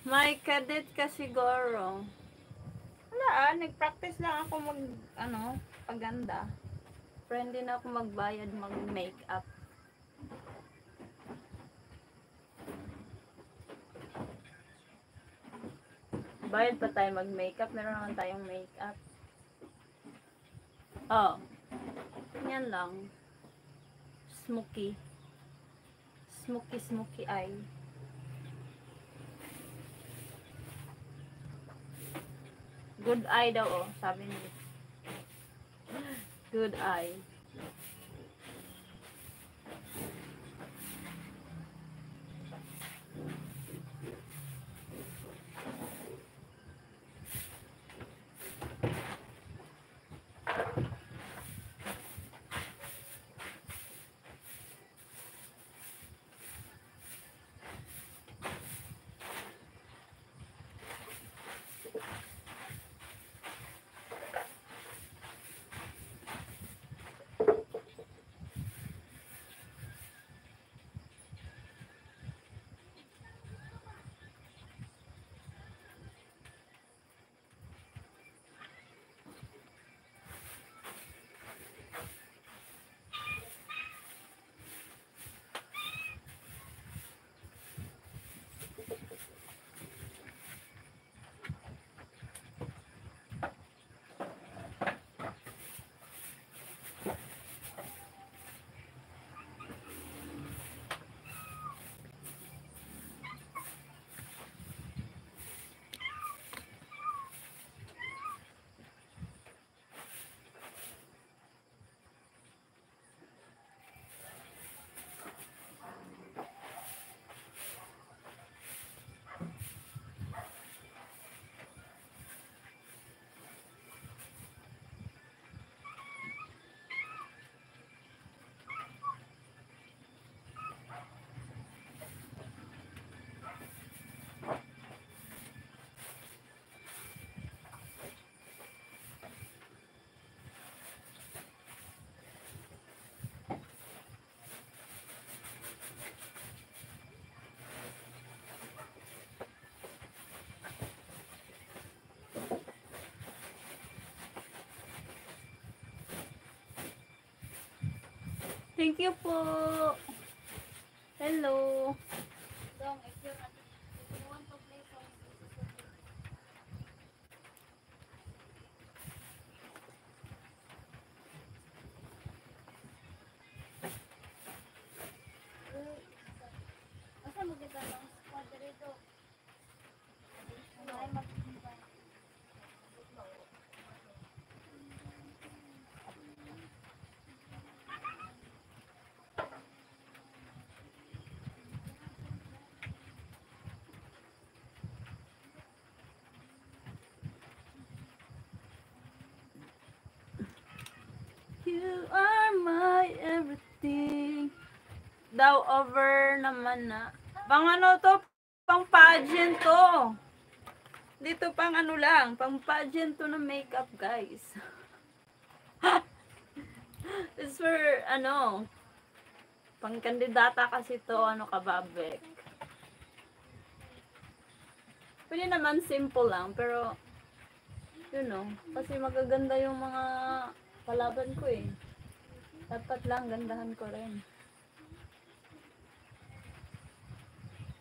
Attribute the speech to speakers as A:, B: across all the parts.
A: May kadit ka siguro. Wala nag-practice lang ako paganda. Pero hindi na ako magbayad mag-makeup. Bayad pa tayo mag-makeup. Meron naman tayong makeup. Oh. Yan lang. Smoky. Smoky eye. Good eye daw, oh. Sabi niya. Good eye. Thank you po. Hello.
B: Dong, if you want to play some asa maganda ng squad dito? Ay,
A: You are my everything. Daw over naman na. Pang ano to? Pang pageant to. Dito pang ano lang. Pang pageant to na makeup, guys. It's for ano. Pang kandidata kasi to. Ano ka, Babek? Pwede naman simple lang. Pero, you know. Kasi magaganda yung mga kalaban ko eh. Dapat lang, gandahan ko rin.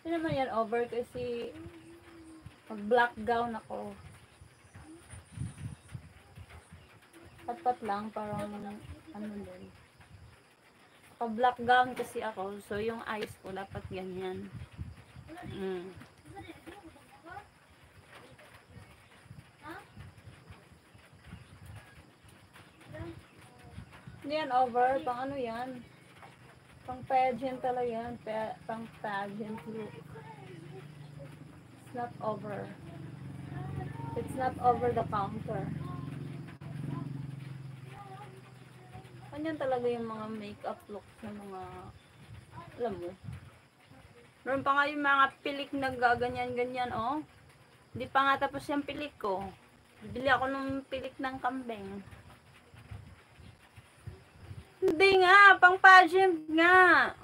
A: Hindi naman yan over kasi mag-black gown ako. Dapat lang, parang ano din. Naka-black gown kasi ako, so yung eyes ko dapat ganyan. Hindi yan over, pang ano yan. Pang pageant talaga yan, pang pageant look. It's not over. It's not over the counter. Ganyan talaga yung mga makeup looks ng mga, alam mo. Meron pa nga yung mga pilik na gaganyan-ganyan, oh. Hindi pa nga tapos yung pilik ko. Bibili ako ng pilik ng kambing. Hindi nga, pang pageant nga.